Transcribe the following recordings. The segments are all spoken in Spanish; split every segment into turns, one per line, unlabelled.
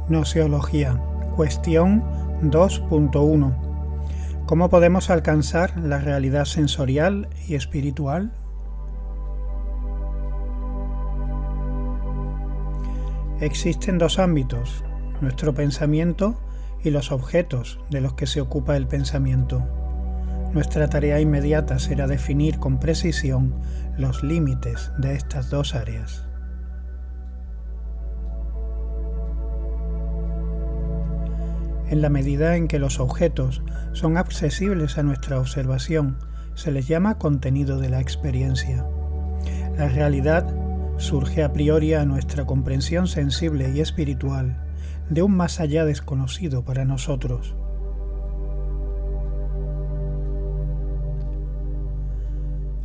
Gnoseología. Cuestión 2.1. ¿Cómo podemos alcanzar la realidad sensorial y espiritual? Existen dos ámbitos, nuestro pensamiento y los objetos de los que se ocupa el pensamiento. Nuestra tarea inmediata será definir con precisión los límites de estas dos áreas. En la medida en que los objetos son accesibles a nuestra observación, se les llama contenido de la experiencia. La realidad surge a priori a nuestra comprensión sensible y espiritual de un más allá desconocido para nosotros.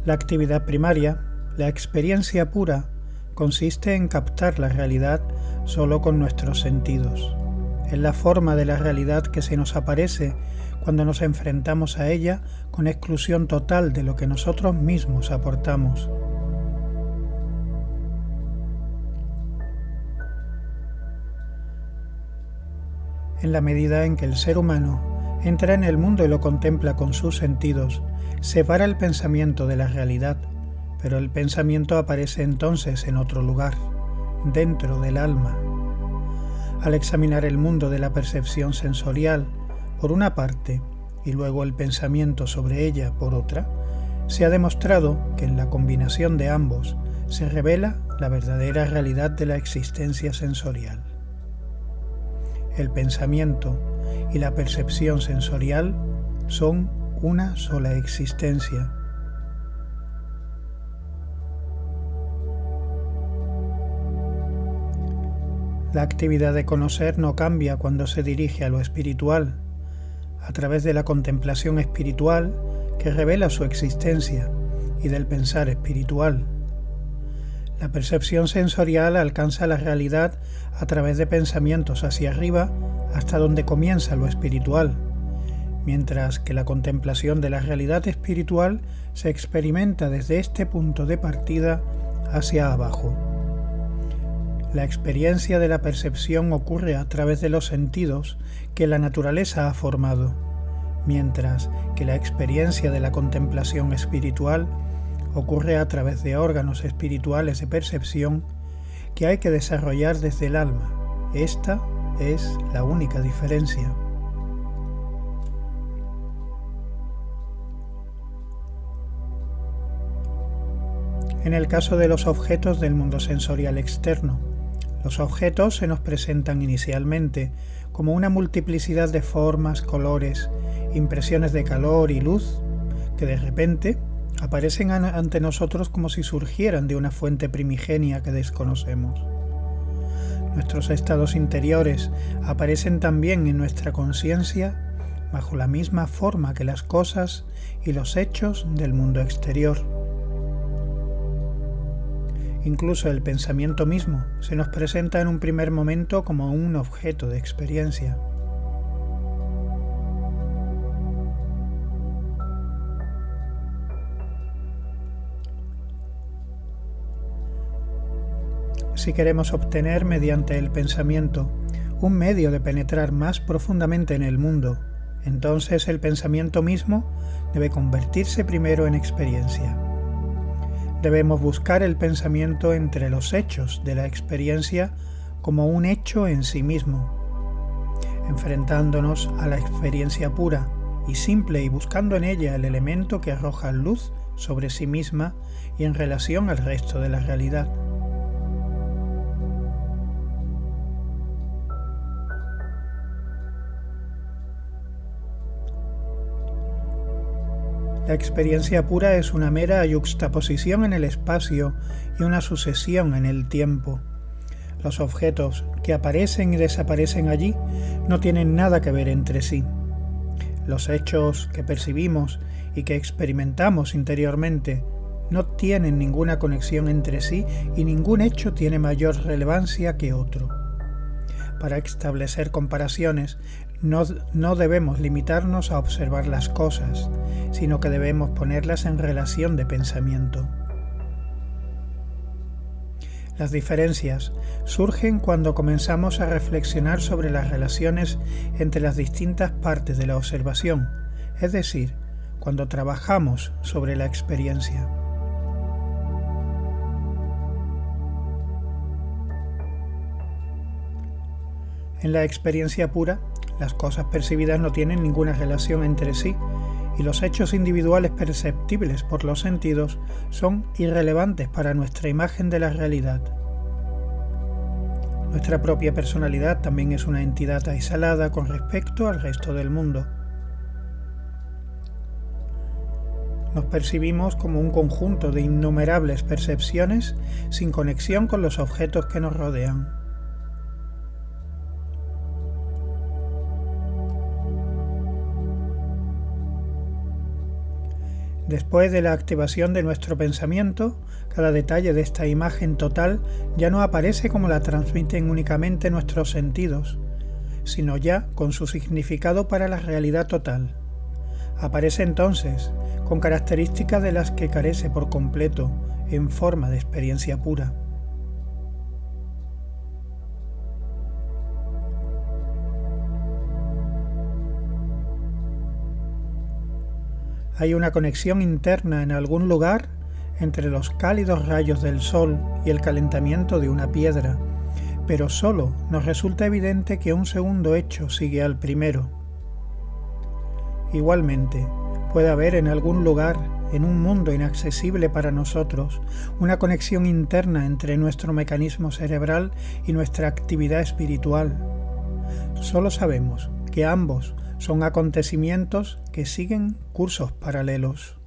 La actividad primaria, la experiencia pura, consiste en captar la realidad solo con nuestros sentidos. Es la forma de la realidad que se nos aparece cuando nos enfrentamos a ella con exclusión total de lo que nosotros mismos aportamos. En la medida en que el ser humano entra en el mundo y lo contempla con sus sentidos, separa el pensamiento de la realidad, pero el pensamiento aparece entonces en otro lugar, dentro del alma. Al examinar el mundo de la percepción sensorial, por una parte, y luego el pensamiento sobre ella, por otra, se ha demostrado que en la combinación de ambos se revela la verdadera realidad de la existencia sensorial. El pensamiento y la percepción sensorial son una sola existencia. La actividad de conocer no cambia cuando se dirige a lo espiritual, a través de la contemplación espiritual que revela su existencia y del pensar espiritual. La percepción sensorial alcanza la realidad a través de pensamientos hacia arriba hasta donde comienza lo espiritual, mientras que la contemplación de la realidad espiritual se experimenta desde este punto de partida hacia abajo. La experiencia de la percepción ocurre a través de los sentidos que la naturaleza ha formado, mientras que la experiencia de la contemplación espiritual ocurre a través de órganos espirituales de percepción que hay que desarrollar desde el alma. Esta es la única diferencia. En el caso de los objetos del mundo sensorial externo, los objetos se nos presentan inicialmente como una multiplicidad de formas, colores, impresiones de calor y luz que de repente aparecen ante nosotros como si surgieran de una fuente primigenia que desconocemos. Nuestros estados interiores aparecen también en nuestra conciencia bajo la misma forma que las cosas y los hechos del mundo exterior. Incluso el pensamiento mismo se nos presenta en un primer momento como un objeto de experiencia. Si queremos obtener mediante el pensamiento un medio de penetrar más profundamente en el mundo, entonces el pensamiento mismo debe convertirse primero en experiencia. Debemos buscar el pensamiento entre los hechos de la experiencia como un hecho en sí mismo, enfrentándonos a la experiencia pura y simple y buscando en ella el elemento que arroja luz sobre sí misma y en relación al resto de la realidad. La experiencia pura es una mera yuxtaposición en el espacio y una sucesión en el tiempo. Los objetos que aparecen y desaparecen allí no tienen nada que ver entre sí. Los hechos que percibimos y que experimentamos interiormente no tienen ninguna conexión entre sí y ningún hecho tiene mayor relevancia que otro. Para establecer comparaciones, no debemos limitarnos a observar las cosas, sino que debemos ponerlas en relación de pensamiento. Las diferencias surgen cuando comenzamos a reflexionar sobre las relaciones entre las distintas partes de la observación, es decir, cuando trabajamos sobre la experiencia. En la experiencia pura, las cosas percibidas no tienen ninguna relación entre sí y los hechos individuales perceptibles por los sentidos son irrelevantes para nuestra imagen de la realidad. Nuestra propia personalidad también es una entidad aislada con respecto al resto del mundo. Nos percibimos como un conjunto de innumerables percepciones sin conexión con los objetos que nos rodean. Después de la activación de nuestro pensamiento, cada detalle de esta imagen total ya no aparece como la transmiten únicamente nuestros sentidos, sino ya con su significado para la realidad total. Aparece entonces con características de las que carece por completo, en forma de experiencia pura. Hay una conexión interna en algún lugar entre los cálidos rayos del sol y el calentamiento de una piedra, pero solo nos resulta evidente que un segundo hecho sigue al primero. Igualmente, puede haber en algún lugar, en un mundo inaccesible para nosotros, una conexión interna entre nuestro mecanismo cerebral y nuestra actividad espiritual. Solo sabemos que ambos son acontecimientos que siguen cursos paralelos.